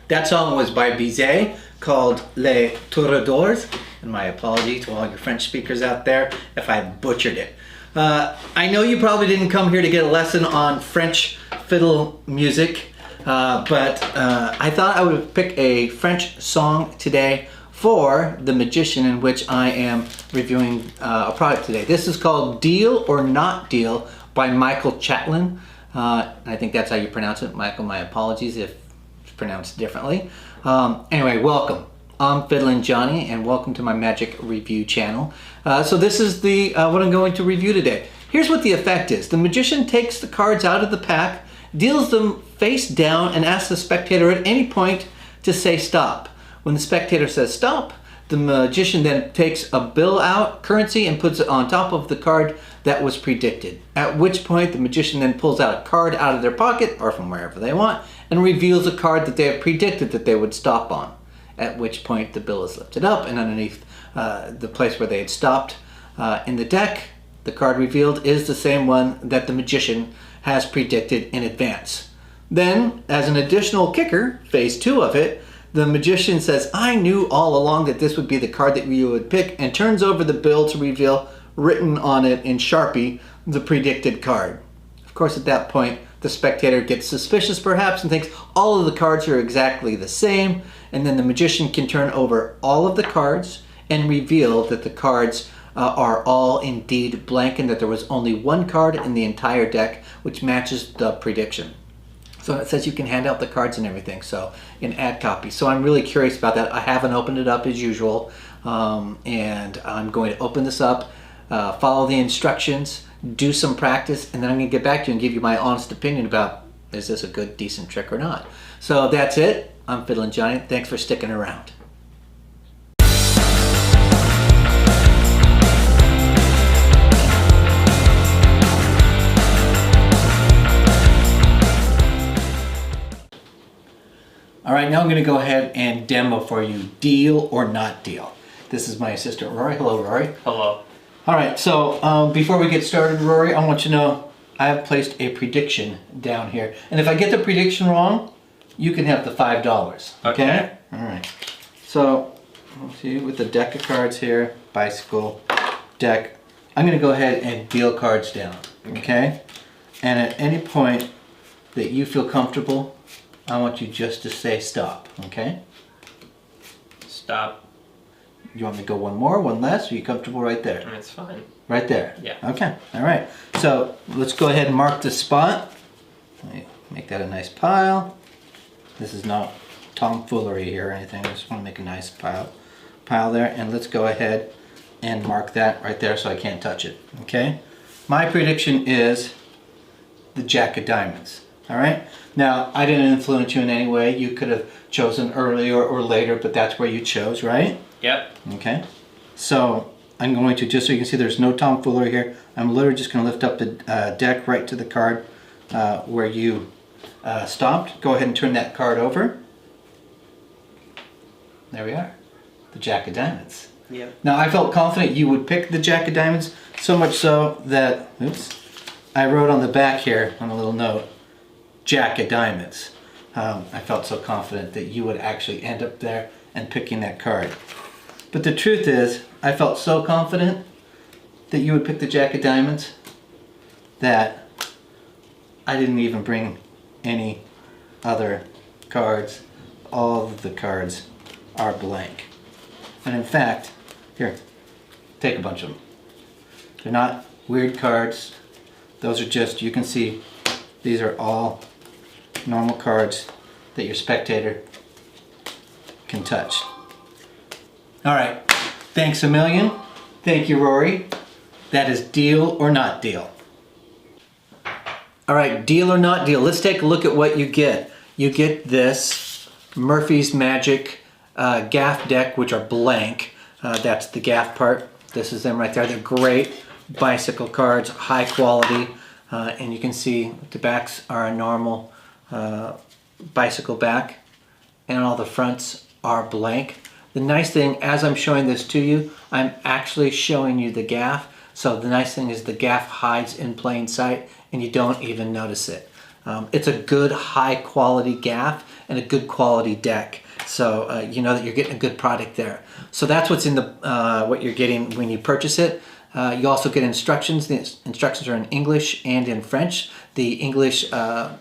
That song was by Bizet called Les Toreadors, and my apology to all your French speakers out there if I butchered it. I know you probably didn't come here to get a lesson on French fiddle music, but I thought I would pick a French song today for The Magician, in which I am reviewing a product today. This is called Deal or Not Deal by Mickael Chatelain. I think that's how you pronounce it. Michael, my apologies if it's pronounced differently. Anyway, welcome. I'm Fiddlin' Johnny, and welcome to my Magic Review channel. So this is the what I'm going to review today. Here's what the effect is. The magician takes the cards out of the pack, deals them face down, and asks the spectator at any point to say stop. When the spectator says stop, the magician then takes a bill out, currency, and puts it on top of the card that was predicted. At which point the magician then pulls out a card out of their pocket, or from wherever they want, and reveals a card that they have predicted that they would stop on. At which point the bill is lifted up, and underneath the place where they had stopped in the deck, the card revealed is the same one that the magician has predicted in advance. Then, as an additional kicker, phase 2 of it, the magician says, I knew all along that this would be the card that you would pick, and turns over the bill to reveal, written on it in Sharpie, the predicted card. Of course, at that point, the spectator gets suspicious perhaps and thinks all of the cards are exactly the same, and then the magician can turn over all of the cards and reveal that the cards are all indeed blank, and that there was only one card in the entire deck which matches the prediction. So it says you can hand out the cards and everything, so in ad copy. So I'm really curious about that. I haven't opened it up as usual, and I'm going to open this up, follow the instructions, do some practice, and then I'm going to get back to you and give you my honest opinion about is this a good, decent trick or not. So that's it. I'm Fiddlin' Johnny. Thanks for sticking around. All right, now I'm going to go ahead and demo for you Deal or Not Deal. This is my assistant, Rory. Hello, Rory. Hello. All right, so before we get started, Rory, I want you to know I have placed a prediction down here. And if I get the prediction wrong, you can have the $5. Okay? All right. So, let's see, with the deck of cards here, bicycle, deck, I'm going to go ahead and deal cards down. Okay? And at any point that you feel comfortable, I want you just to say stop, okay? Stop. You want me to go one more, one less? Are you comfortable right there? That's fine. Right there? Yeah. Okay, all right. So let's go ahead and mark the spot. Make that a nice pile. This is not tomfoolery here or anything. I just want to make a nice pile there. And let's go ahead and mark that right there so I can't touch it, okay? My prediction is the Jack of Diamonds. All right. Now, I didn't influence you in any way. You could have chosen earlier or later, but that's where you chose, right? Yep. Okay. So I'm going to, just so you can see there's no tomfoolery here, I'm literally just going to lift up the deck right to the card where you stopped. Go ahead and turn that card over. There we are. The Jack of Diamonds. Yep. Now, I felt confident you would pick the Jack of Diamonds, so much so that, oops, I wrote on the back here on a little note, Jack of Diamonds. I felt so confident that you would actually end up there and picking that card. But the truth is, I felt so confident that you would pick the Jack of Diamonds that I didn't even bring any other cards. All of the cards are blank. And in fact, here, take a bunch of them. They're not weird cards. Those are just, you can see, these are all normal cards that your spectator can touch. All right, thanks a million. Thank you, Rory. That is Deal or Not Deal. All right, Deal or Not Deal. Let's take a look at what you get. You get this Murphy's Magic gaff deck, which are blank. That's the gaff part. This is them right there. They're great bicycle cards, high quality. And you can see the backs are a normal bicycle back, and all the fronts are blank. The nice thing, as I'm showing this to you, I'm actually showing you the gaff. So the nice thing is the gaff hides in plain sight and you don't even notice it. It's a good high quality gaff. and a good quality deck. So you know that you're getting a good product there. So that's what's in the what you're getting when you purchase it. You also get instructions. The instructions are in English and in French. The English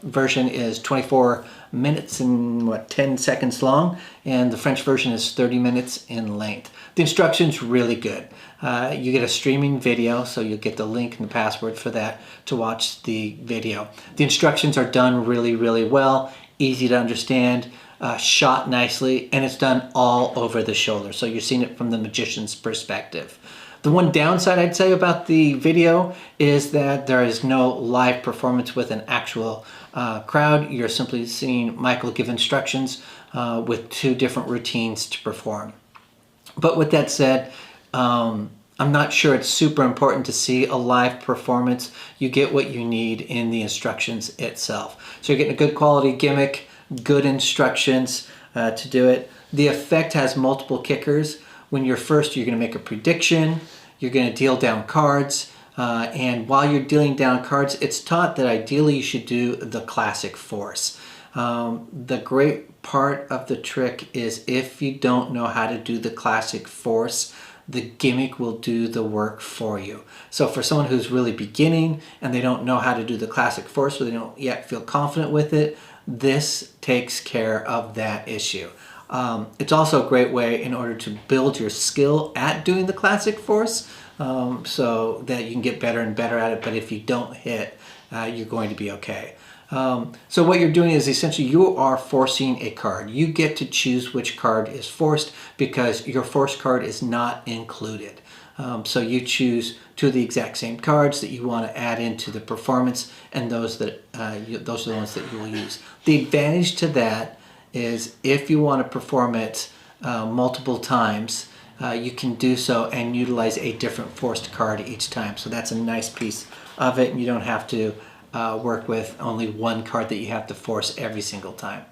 version is 24 minutes and 10 seconds long, and the French version is 30 minutes in length. The instructions really good. You get a streaming video, so you'll get the link and the password for that to watch the video. The instructions are done really, really well, easy to understand, shot nicely, and it's done all over the shoulder. So you're seeing it from the magician's perspective. The one downside I'd say about the video is that there is no live performance with an actual crowd. You're simply seeing Mickael give instructions with 2 different routines to perform. But with that said, I'm not sure it's super important to see a live performance. You get what you need in the instructions itself. So you're getting a good quality gimmick, good instructions to do it. The effect has multiple kickers. When you're first, you're going to make a prediction, you're going to deal down cards, and while you're dealing down cards, it's taught that ideally you should do the classic force. The great part of the trick is if you don't know how to do the classic force, the gimmick will do the work for you. So for someone who's really beginning and they don't know how to do the classic force, or they don't yet feel confident with it, this takes care of that issue. It's also a great way in order to build your skill at doing the classic force, so that you can get better and better at it. But if you don't hit, you're going to be okay. So what you're doing is essentially you are forcing a card. You get to choose which card is forced because your forced card is not included. So you choose 2 of the exact same cards that you want to add into the performance, and those are the ones that you will use. The advantage to that is if you want to perform it multiple times, you can do so and utilize a different forced card each time. So that's a nice piece of it, and you don't have to work with only one card that you have to force every single time.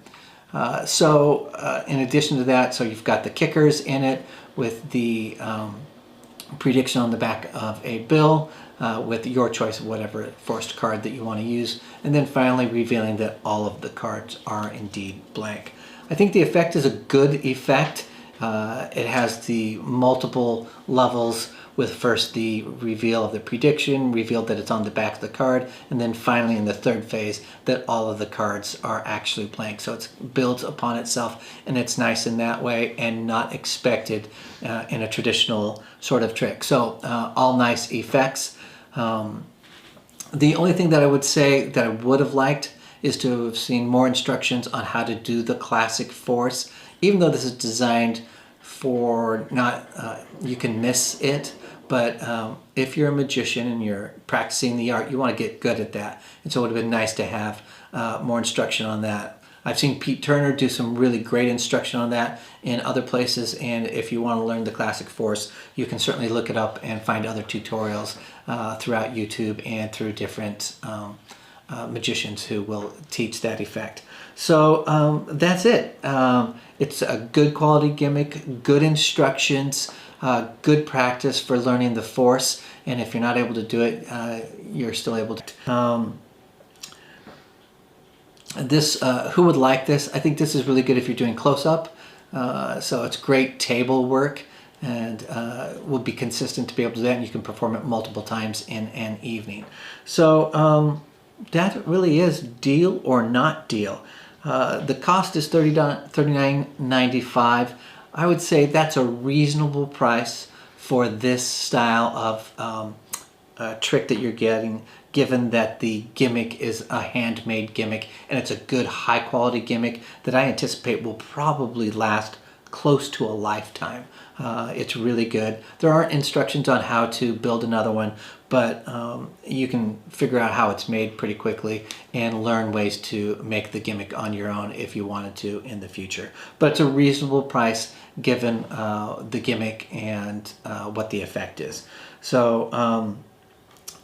In addition to that, so you've got the kickers in it with the prediction on the back of a bill, with your choice of whatever forced card that you want to use, and then finally revealing that all of the cards are indeed blank. I think the effect is a good effect. It has the multiple levels with first the reveal of the prediction, revealed that it's on the back of the card, and then finally in the third phase that all of the cards are actually blank. So it builds upon itself, and it's nice in that way and not expected in a traditional sort of trick. So all nice effects. The only thing that I would say that I would have liked is to have seen more instructions on how to do the classic force. Even though this is designed for not, you can miss it, but if you're a magician and you're practicing the art, you want to get good at that. And so it would have been nice to have more instruction on that. I've seen Pete Turner do some really great instruction on that in other places, and if you want to learn the classic force, you can certainly look it up and find other tutorials throughout YouTube and through different magicians who will teach that effect. So that's it. It's a good quality gimmick, good instructions, good practice for learning the force, and if you're not able to do it, you're still able to. Who would like this? I think this is really good if you're doing close-up. So it's great table work, and will be consistent to be able to do that, and you can perform it multiple times in an evening. So that really is deal or not deal. The cost is $39.95. I would say that's a reasonable price for this style of trick that you're getting, given that the gimmick is a handmade gimmick and it's a good high quality gimmick that I anticipate will probably last close to a lifetime. It's really good. There aren't instructions on how to build another one, but you can figure out how it's made pretty quickly and learn ways to make the gimmick on your own if you wanted to in the future. But it's a reasonable price given the gimmick and what the effect is. So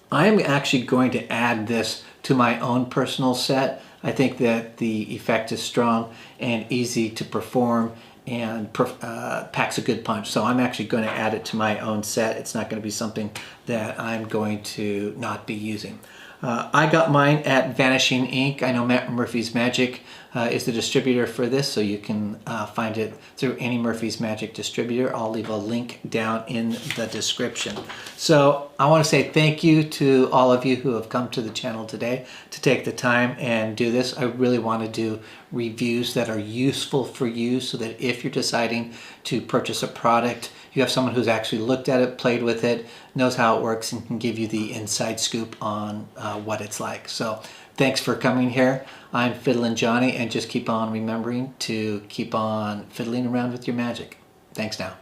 I'm actually going to add this to my own personal set. I think that the effect is strong and easy to perform and packs a good punch. So I'm actually going to add it to my own set. It's not going to be something that I'm going to not be using. I got mine at Vanishing Ink. I know Matt Murphy's Magic is the distributor for this, so you can find it through any Murphy's Magic distributor. I'll leave a link down in the description. So I want to say thank you to all of you who have come to the channel today to take the time and do this. I really want to do reviews that are useful for you, so that if you're deciding to purchase a product, you have someone who's actually looked at it, played with it, knows how it works, and can give you the inside scoop on what it's like. So thanks for coming here. I'm Fiddlin' Johnny, and just keep on remembering to keep on fiddling around with your magic. Thanks now.